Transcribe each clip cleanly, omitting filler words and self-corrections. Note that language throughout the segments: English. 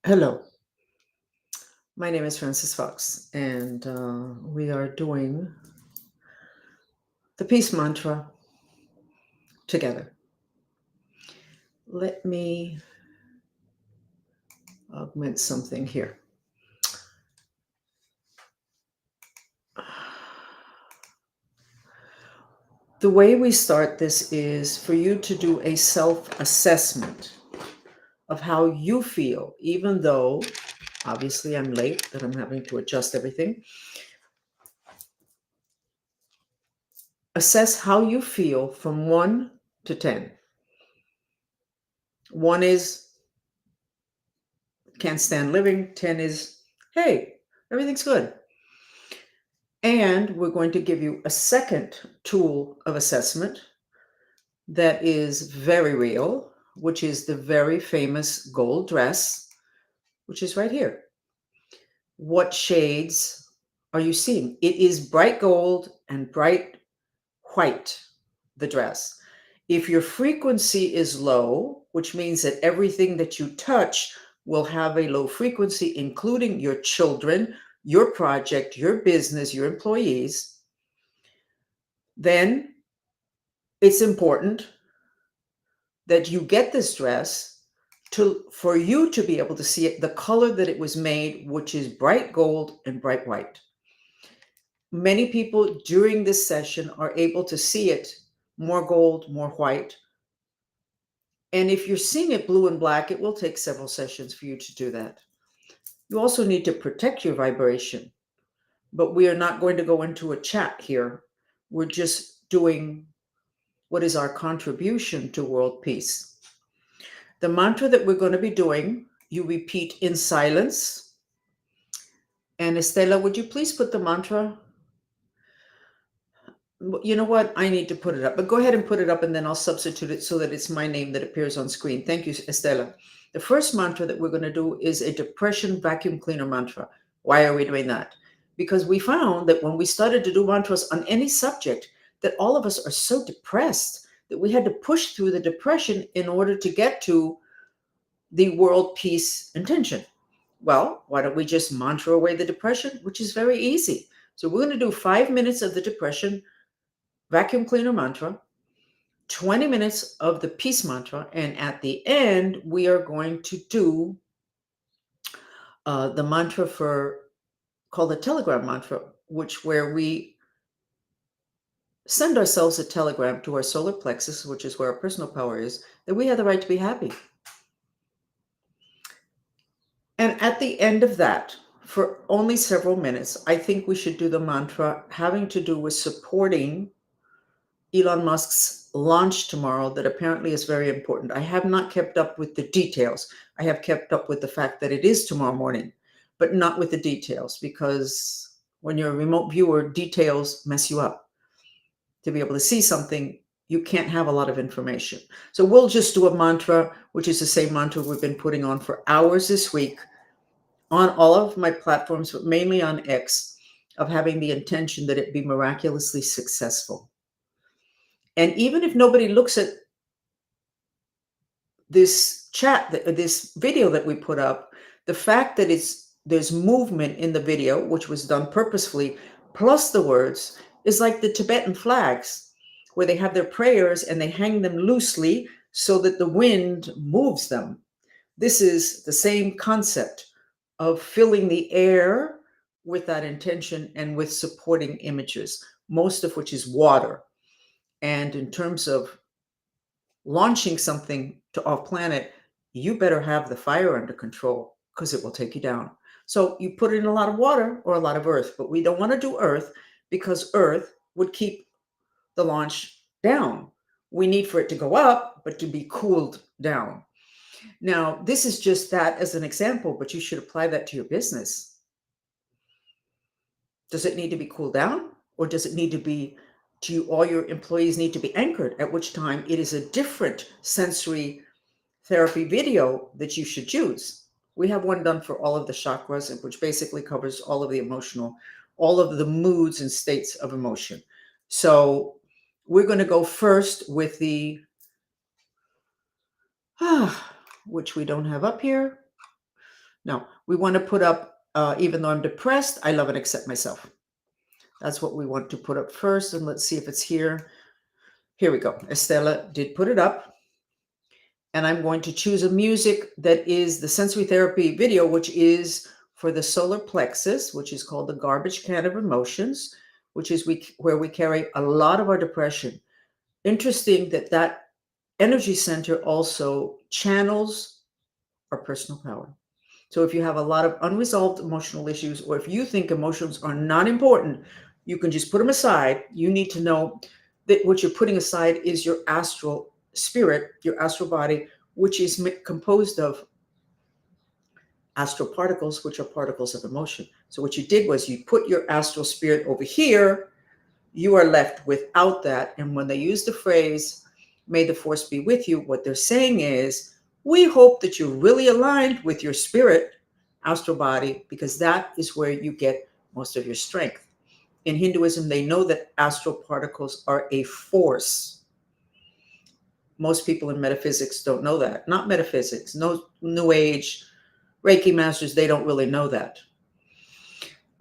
Hello, my name is Francis Fox, and we are doing the peace mantra together. Let me augment something here. The way we start this is for you to do a self assessment of how you feel, even though obviously I'm late, that I'm having to adjust everything. Assess how you feel from 1 to 10. 1 is can't stand living, 10 is hey, everything's good. And we're going to give you a second tool of assessment that is very real, which is the very famous gold dress, which is right here. What shades are you seeing? It is bright gold and bright white, the dress. If your frequency is low, which means that everything that you touch will have a low frequency, including your children, your project, your business, your employees, then it's important that you get this dress for you to be able to see it, the color that it was made, which is bright gold and bright white. Many people during this session are able to see it more gold, more white. And if you're seeing it blue and black, it will take several sessions for you to do that. You also need to protect your vibration, but we are not going to go into a chat here. We're just doing what is our contribution to world peace. The mantra that we're going to be doing, you repeat in silence. And Estela, would you please put the mantra? You know what? I need to put it up, but go ahead and put it up and then I'll substitute it so that it's my name that appears on screen. Thank you, Estela. The first mantra that we're going to do is a depression vacuum cleaner mantra. Why are we doing that? Because we found that when we started to do mantras on any subject, that all of us are so depressed that we had to push through the depression in order to get to the world peace intention. Well, why don't we just mantra away the depression, which is very easy. So we're going to do 5 minutes of the depression vacuum cleaner mantra, 20 minutes of the peace mantra, and at the end, we are going to do the mantra called the telegram mantra, where we send ourselves a telegram to our solar plexus, which is where our personal power is, that we have the right to be happy. And at the end of that, for only several minutes, I think we should do the mantra having to do with supporting Elon Musk's launch tomorrow that apparently is very important. I have not kept up with the details. I have kept up with the fact that it is tomorrow morning, but not with the details, because when you're a remote viewer, details mess you up. To be able to see something, you can't have a lot of information. So we'll just do a mantra, which is the same mantra we've been putting on for hours this week on all of my platforms, but mainly on X, of having the intention that it be miraculously successful. And even if nobody looks at this this video that we put up, the fact that there's movement in the video, which was done purposefully, plus the words, is like the Tibetan flags, where they have their prayers and they hang them loosely so that the wind moves them. This is the same concept of filling the air with that intention and with supporting images, most of which is water. And in terms of launching something to off planet, you better have the fire under control because it will take you down. So you put in a lot of water or a lot of earth, but we don't want to do earth because earth would keep the launch down. We need for it to go up, but to be cooled down. Now, this is just that as an example, but you should apply that to your business. Does it need to be cooled down, or does it need to be all your employees need to be anchored, at which time it is a different sensory therapy video that you should choose. We have one done for all of the chakras, which basically covers all of the emotional, all of the moods and states of emotion. So we're going to go first with the, which we don't have up here, Now, we want to put up, even though I'm depressed, I love and accept myself. That's what we want to put up first. And let's see if it's here. Here we go. Estela did put it up. And I'm going to choose a music that is the sensory therapy video, which is for the solar plexus, which is called the garbage can of emotions, which is where we carry a lot of our depression. Interesting that that energy center also channels our personal power. So if you have a lot of unresolved emotional issues, or if you think emotions are not important, you can just put them aside. You need to know that what you're putting aside is your astral spirit, your astral body, which is composed of astral particles, which are particles of emotion. So what you did was you put your astral spirit over here. You are left without that. And when they use the phrase, may the force be with you, what they're saying is, we hope that you're really aligned with your spirit, astral body, because that is where you get most of your strength. In Hinduism, they know that astral particles are a force. Most people in metaphysics don't know that. Not metaphysics, no New Age, Reiki masters, they don't really know that.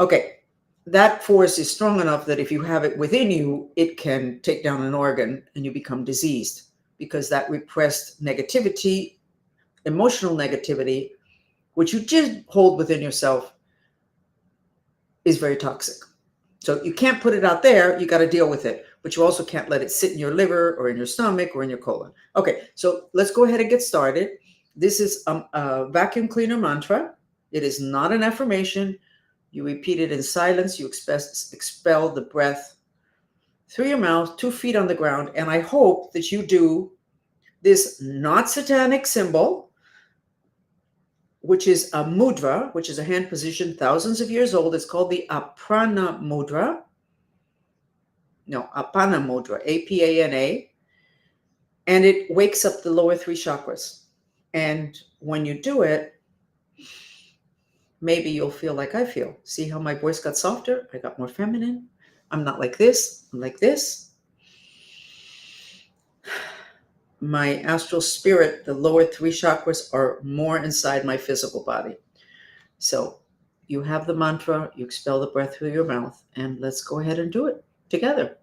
Okay, that force is strong enough that if you have it within you, it can take down an organ and you become diseased, because that repressed negativity, emotional negativity, which you just hold within yourself, is very toxic. So you can't put it out there. You got to deal with it, but you also can't let it sit in your liver or in your stomach or in your colon. Okay, so let's go ahead and get started. This is a vacuum cleaner mantra. It is not an affirmation. You repeat it in silence. You expel the breath through your mouth, 2 feet on the ground. And I hope that you do this not satanic symbol, which is a mudra, which is a hand position thousands of years old. It's called the Aprana mudra. No, Apana mudra, A-P-A-N-A. And it wakes up the lower 3 chakras. And when you do it, maybe you'll feel like I feel. See how my voice got softer? I got more feminine. I'm not like this. I'm like this. My astral spirit, the lower 3 chakras, are more inside my physical body. So you have the mantra, you expel the breath through your mouth, and let's go ahead and do it together.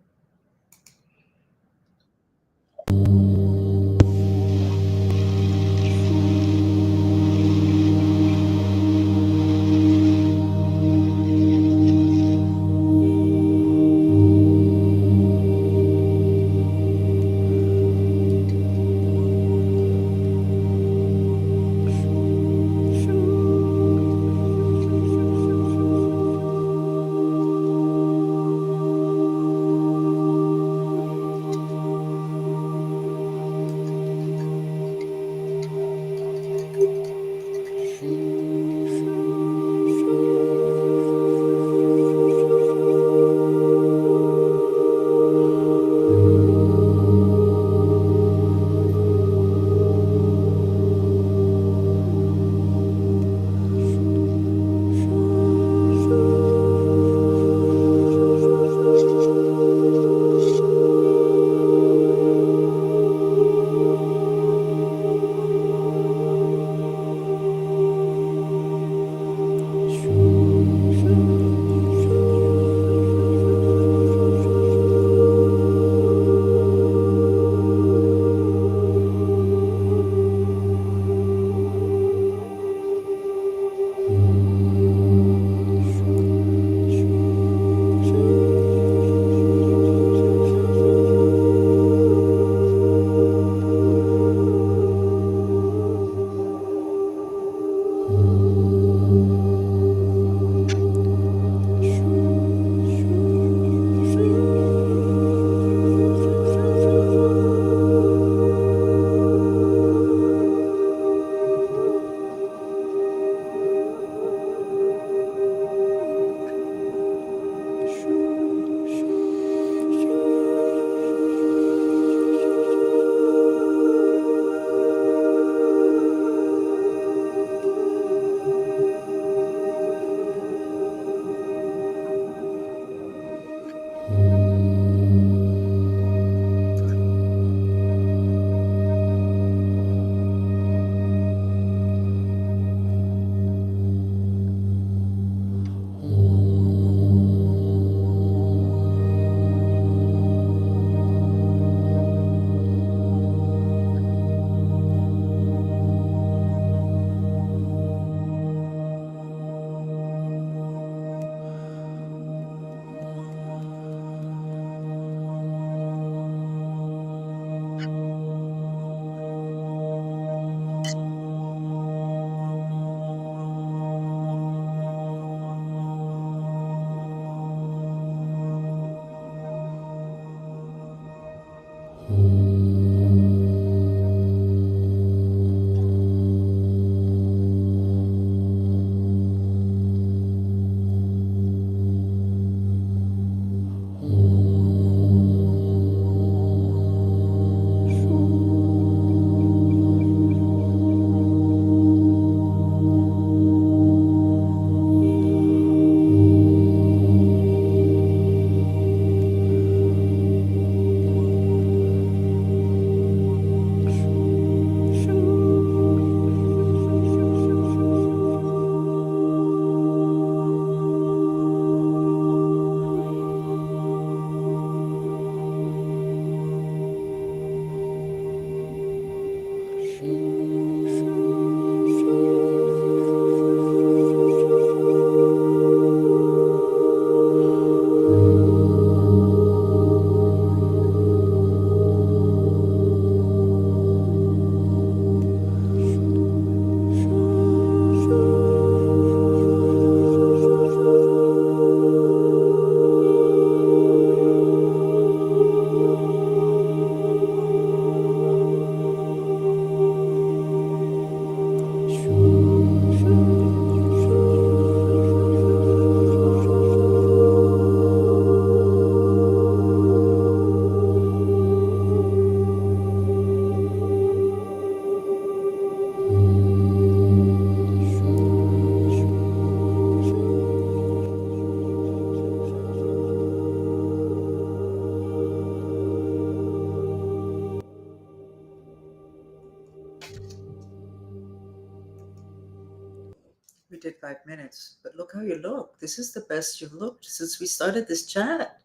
We did 5 minutes, but look how you look. This is the best you've looked since we started this chat.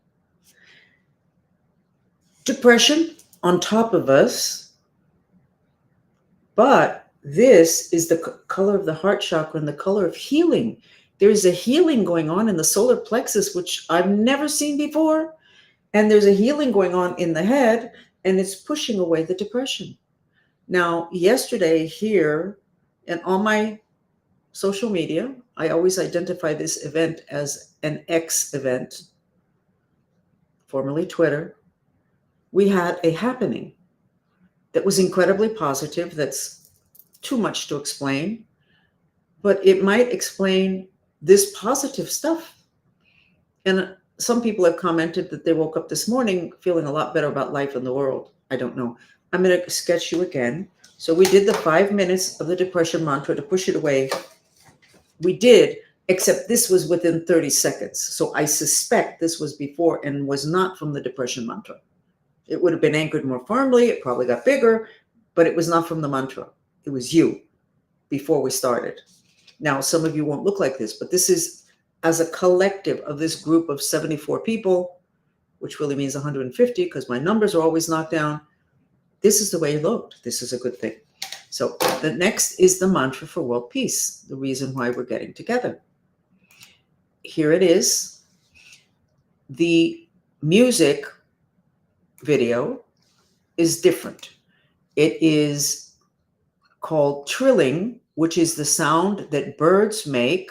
Depression on top of us, but this is the color of the heart chakra and the color of healing. There's a healing going on in the solar plexus, which I've never seen before. And there's a healing going on in the head, and it's pushing away the depression. Now, yesterday here and on my social media, I always identify this event as an X event, formerly Twitter. We had a happening that was incredibly positive. That's too much to explain, but it might explain this positive stuff. And some people have commented that they woke up this morning feeling a lot better about life in the world. I don't know. I'm going to sketch you again. So we did the 5 minutes of the depression mantra to push it away. We did, except this was within 30 seconds. So I suspect this was before and was not from the depression mantra. It would have been anchored more firmly. It probably got bigger, but it was not from the mantra. It was you before we started. Now, some of you won't look like this, but this is as a collective of this group of 74 people, which really means 150 because my numbers are always knocked down. This is the way it looked. This is a good thing. So the next is the mantra for world peace, the reason why we're getting together. Here it is. The music video is different. It is called trilling, which is the sound that birds make.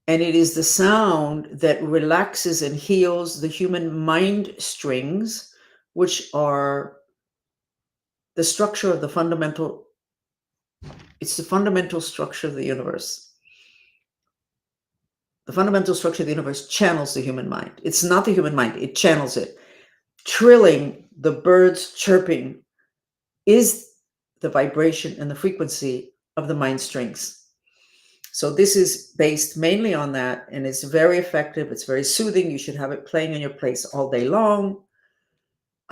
And it is the sound that relaxes and heals the human mind strings, which are the structure of the fundamental, it's the fundamental structure of the universe. The fundamental structure of the universe channels the human mind. It's not the human mind, it channels it. Trilling, the birds chirping, is the vibration and the frequency of the mind strings. So this is based mainly on that, and it's very effective. It's very soothing. You should have it playing in your place all day long.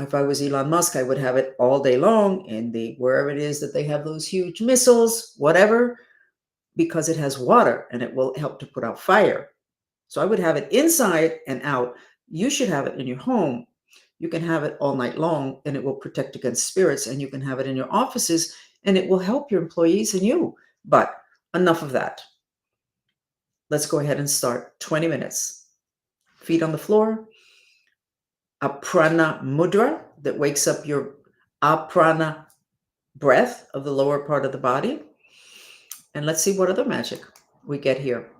If I was Elon Musk, I would have it all day long in the wherever it is that they have those huge missiles, whatever, because it has water and it will help to put out fire. So I would have it inside and out. You should have it in your home. You can have it all night long and it will protect against spirits, and you can have it in your offices and it will help your employees and you. But enough of that. Let's go ahead and start. 20 minutes. Feet on the floor. A prana mudra that wakes up your aprana breath of the lower part of the body. And let's see what other magic we get here.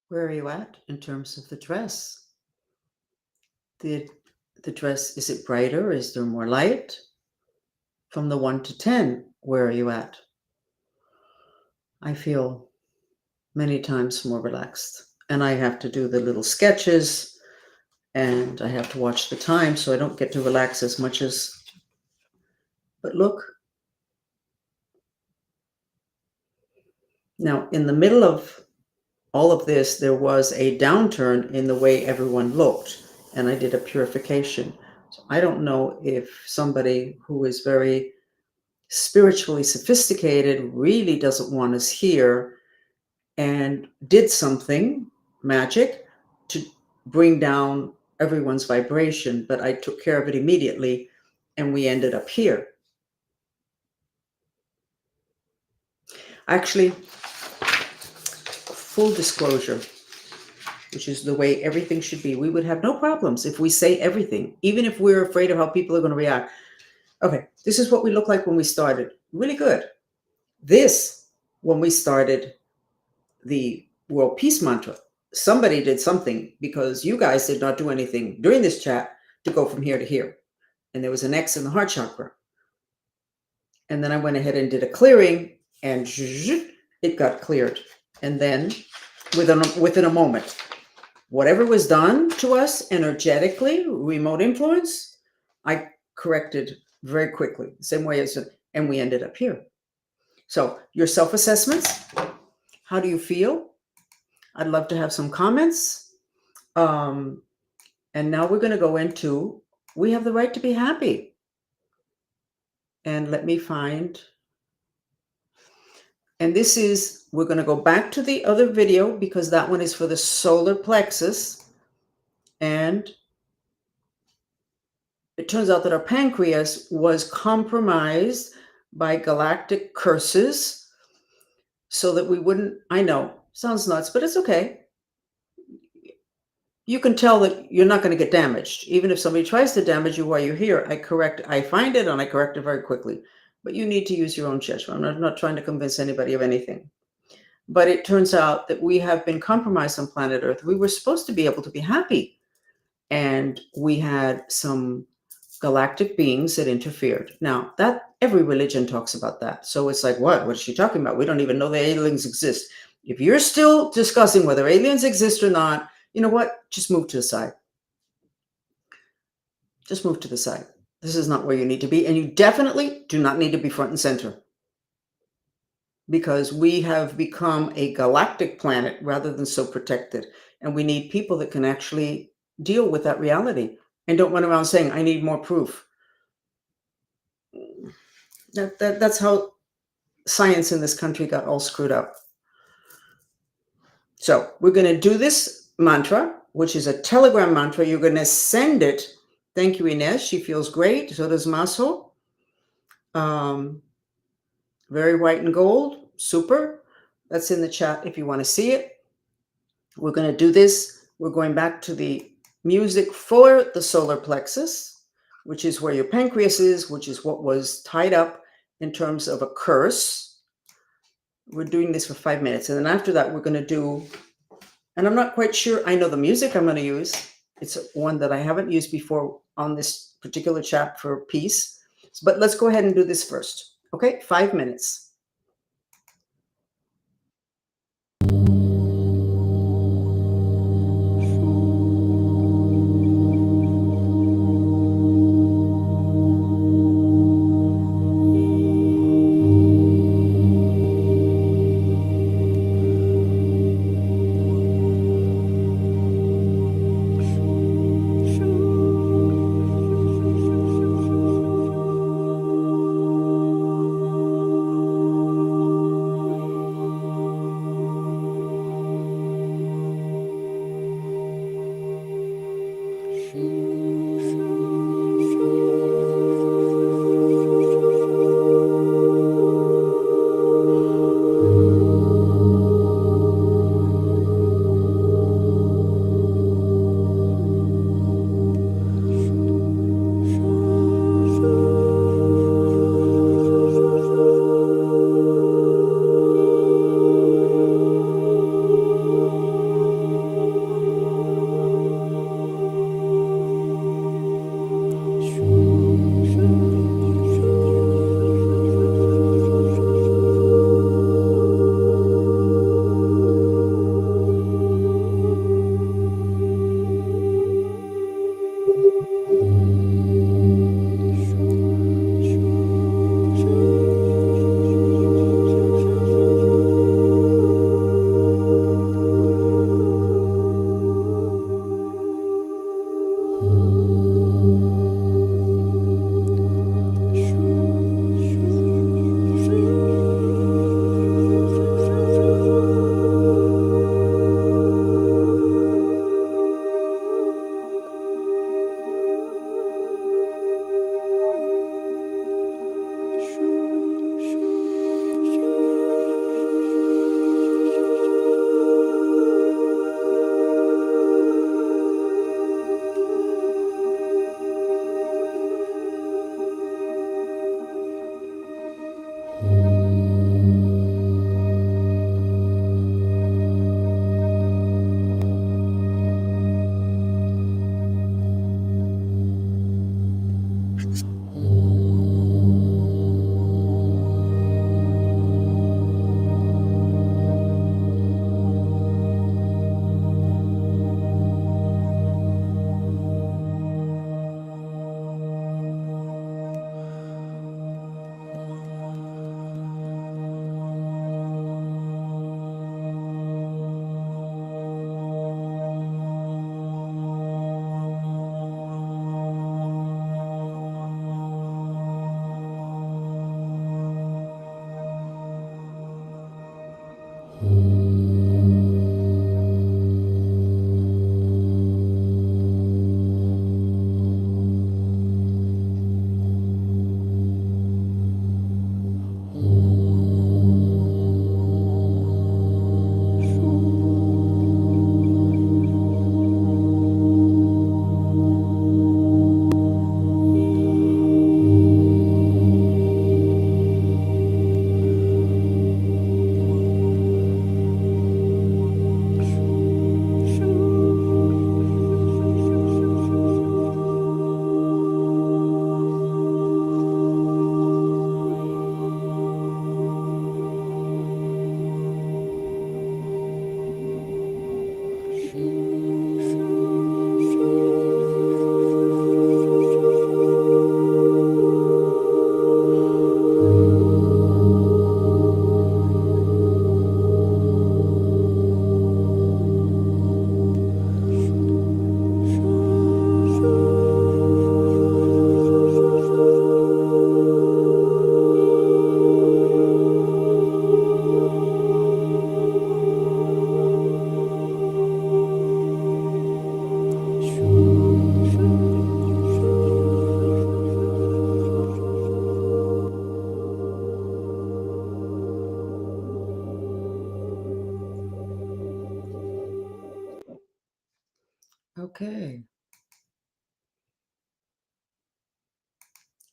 Where are you at in terms of the dress? The dress, is it brighter? Is there more light? From the 1 to 10, where are you at? I feel many times more relaxed. And I have to do the little sketches and I have to watch the time so I don't get to relax as much as, but look. Now, in the middle of all of this, there was a downturn in the way everyone looked, and I did a purification. So I don't know if somebody who is very spiritually sophisticated really doesn't want us here and did something magic to bring down everyone's vibration, but I took care of it immediately and we ended up here. Actually, full disclosure, which is the way everything should be, we would have no problems if we say everything, even if we're afraid of how people are going to react. Okay, this is what we look like when we started. Really good. This, when we started the World Peace Mantra, somebody did something because you guys did not do anything during this chat to go from here to here. And there was an X in the heart chakra. And then I went ahead and did a clearing and it got cleared. And then within a moment, whatever was done to us energetically, remote influence, I corrected very quickly, same way as, and we ended up here. So your self-assessments, how do you feel? I'd love to have some comments. And now we're going to go into, we have the right to be happy. And let me find, and this is, we're going to go back to the other video because that one is for the solar plexus. And it turns out that our pancreas was compromised by galactic curses so that we wouldn't, I know, sounds nuts, but it's okay. You can tell that you're not going to get damaged. Even if somebody tries to damage you while you're here, I find it and I correct it very quickly. But you need to use your own judgment. I'm not trying to convince anybody of anything. But it turns out that we have been compromised on planet Earth. We were supposed to be able to be happy. And we had some galactic beings that interfered. Now, that every religion talks about that. So it's like, what? What is she talking about? We don't even know the aliens exist. If you're still discussing whether aliens exist or not, you know what? Just move to the side. Just move to the side. This is not where you need to be. And you definitely do not need to be front and center. Because we have become a galactic planet rather than so protected. And we need people that can actually deal with that reality and don't run around saying, I need more proof. That's how science in this country got all screwed up. So we're going to do this mantra, which is a telegram mantra. You're going to send it. Thank you, Inez. She feels great. So does Maso. Very white and gold. Super. That's in the chat if you want to see it. We're going to do this. We're going back to the music for the solar plexus, which is where your pancreas is, which is what was tied up in terms of a curse. We're doing this for 5 minutes. And then after that, we're going to do, and I'm not quite sure, I know the music I'm going to use. It's one that I haven't used before on this particular chat for peace. But let's go ahead and do this first. Okay, 5 minutes.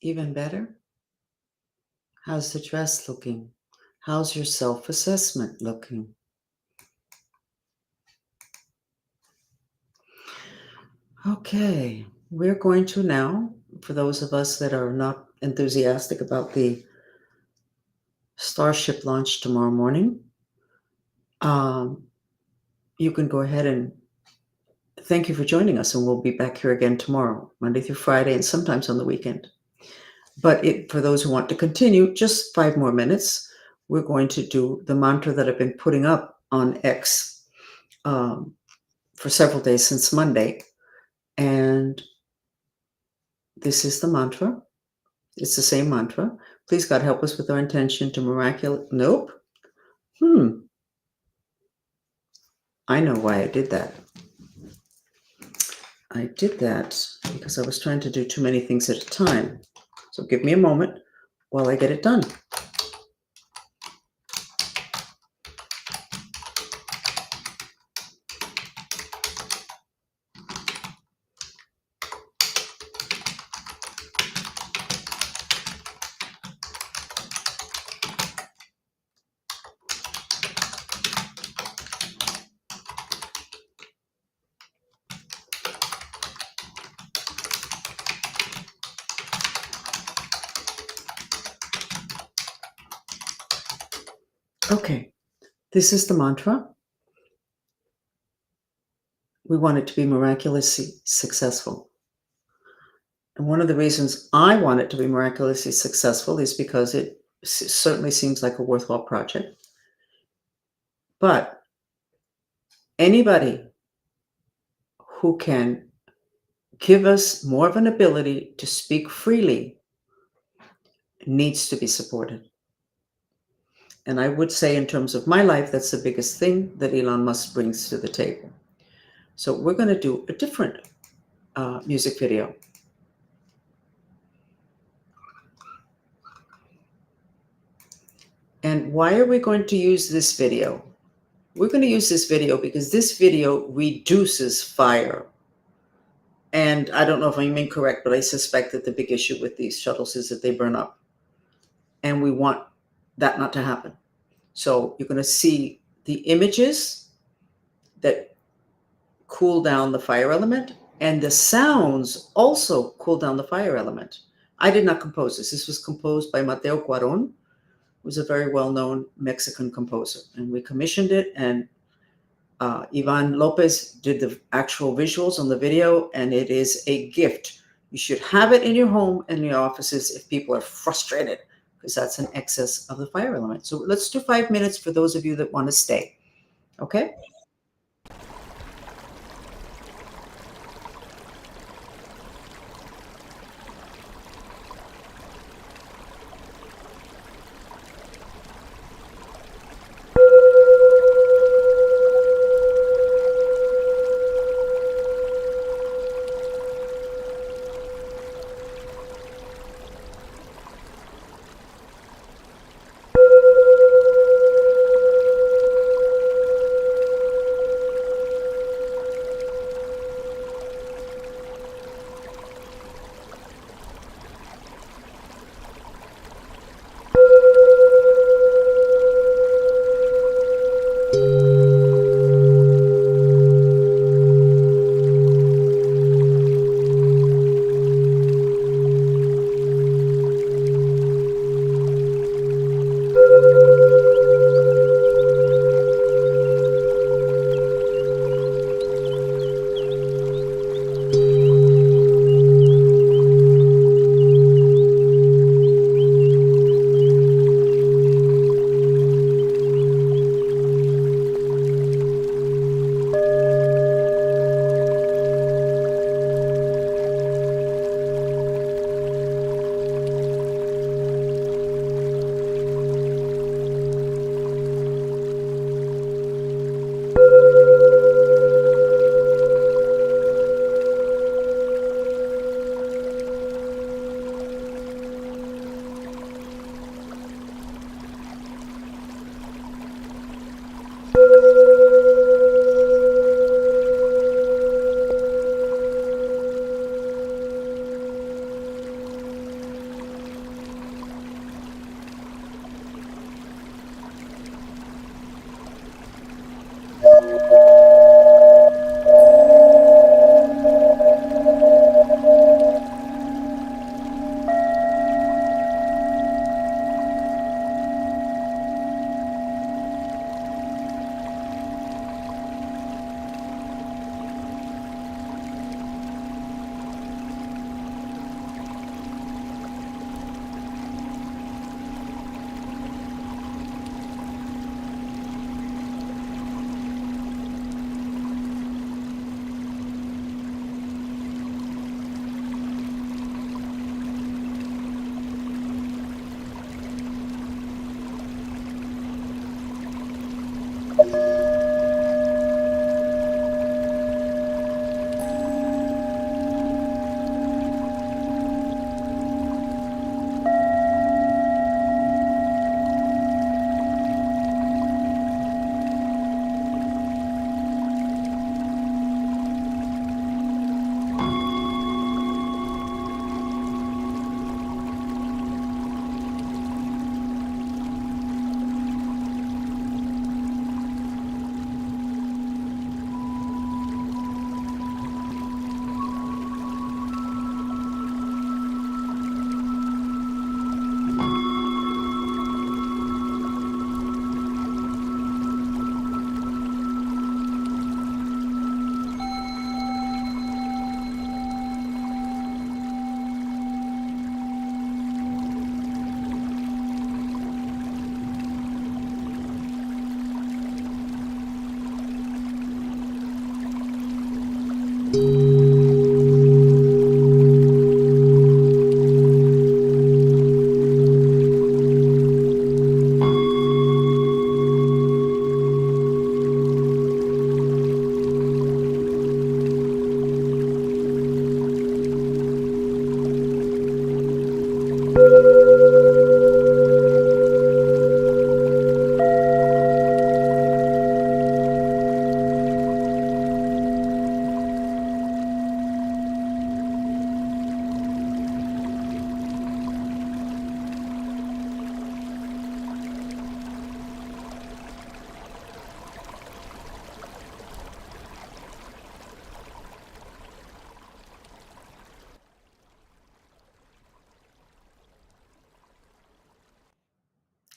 Even better? How's the dress looking? How's your self-assessment looking? Okay, we're going to now, for those of us that are not enthusiastic about the Starship launch tomorrow morning, you can go ahead and thank you for joining us, and we'll be back here again tomorrow, Monday through Friday, and sometimes on the weekend. But for those who want to continue, just 5 more minutes, we're going to do the mantra that I've been putting up on X for several days since Monday. And this is the mantra. It's the same mantra. Please, God, help us with our intention to miraculous. Nope. I know why I did that. I did that because I was trying to do too many things at a time. So give me a moment while I get it done. Okay, this is the mantra. We want it to be miraculously successful. And one of the reasons I want it to be miraculously successful is because it certainly seems like a worthwhile project. But anybody who can give us more of an ability to speak freely needs to be supported. And I would say, in terms of my life, that's the biggest thing that Elon Musk brings to the table. So we're going to do a different music video. And why are we going to use this video? We're going to use this video because this video reduces fire. And I don't know if I'm incorrect, but I suspect that the big issue with these shuttles is that they burn up. And we want that not to happen. So you're going to see the images that cool down the fire element, and the sounds also cool down the fire element. I did not compose this. This was composed by Mateo Cuaron, who's a very well-known Mexican composer. And we commissioned it, and Ivan Lopez did the actual visuals on the video, and it is a gift. You should have it in your home and your offices if people are frustrated, because that's an excess of the fire element. So let's do 5 minutes for those of you that want to stay. Okay?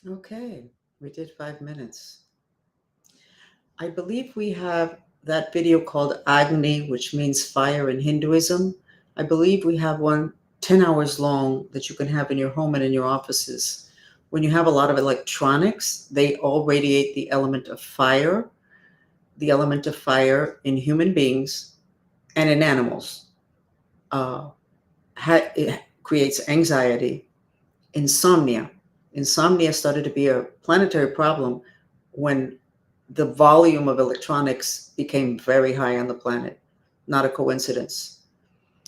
Okay, we did 5 minutes. I believe we have that video called Agni, which means fire in Hinduism. I believe we have one 10 hours long that you can have in your home and in your offices. When you have a lot of electronics, they all radiate the element of fire, the element of fire in human beings and in animals. It creates anxiety, insomnia. Insomnia started to be a planetary problem when the volume of electronics became very high on the planet. Not a coincidence.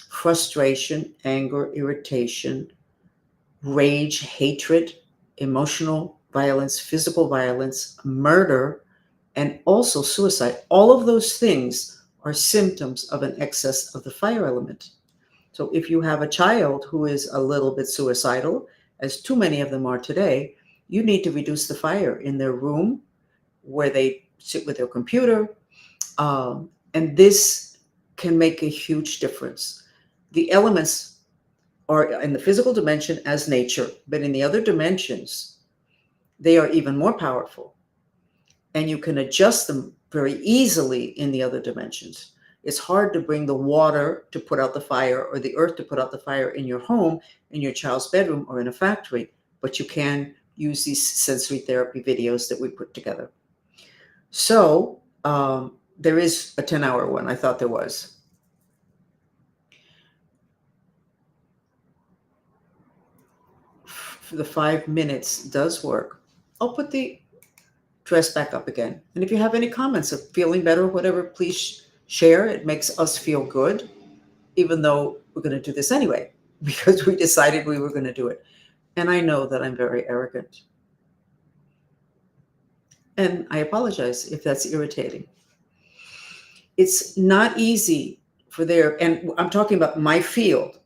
Frustration, anger, irritation, rage, hatred, emotional violence, physical violence, murder, and also suicide. All of those things are symptoms of an excess of the fire element. So if you have a child who is a little bit suicidal, as too many of them are today, you need to reduce the fire in their room where they sit with their computer. And this can make a huge difference. The elements are in the physical dimension as nature, but in the other dimensions, they are even more powerful. And you can adjust them very easily in the other dimensions. It's hard to bring the water to put out the fire or the earth to put out the fire in your home, in your child's bedroom, or in a factory, but you can use these sensory therapy videos that we put together. So there is a 10-hour one. I thought there was. The 5 minutes does work. I'll put the dress back up again. And if you have any comments of feeling better or whatever, please share. It makes us feel good, even though we're going to do this anyway, because we decided we were going to do it. And I know that I'm very arrogant. And I apologize if that's irritating. It's not easy and I'm talking about my field.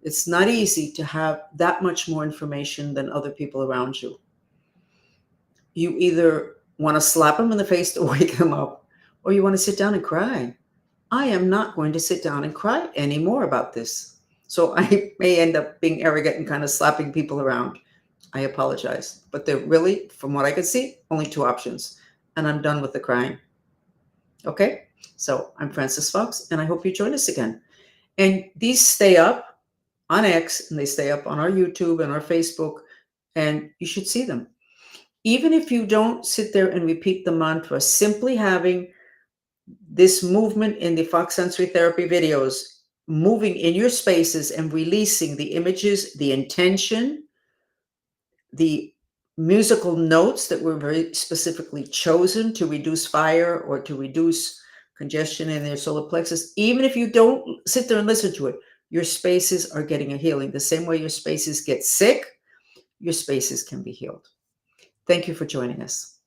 It's not easy to have that much more information than other people around you. You either want to slap them in the face to wake them up, or you want to sit down and cry. I am not going to sit down and cry anymore about this. So I may end up being arrogant and kind of slapping people around. I apologize. But there really, from what I could see, only two options. And I'm done with the crying. Okay? So I'm Frances Fox, and I hope you join us again. And these stay up on X, and they stay up on our YouTube and our Facebook, and you should see them. Even if you don't sit there and repeat the mantra, simply having this movement in the Fox Sensory Therapy videos, moving in your spaces and releasing the images, the intention, the musical notes that were very specifically chosen to reduce fire or to reduce congestion in their solar plexus. Even if you don't sit there and listen to it, your spaces are getting a healing. The same way your spaces get sick, your spaces can be healed. Thank you for joining us.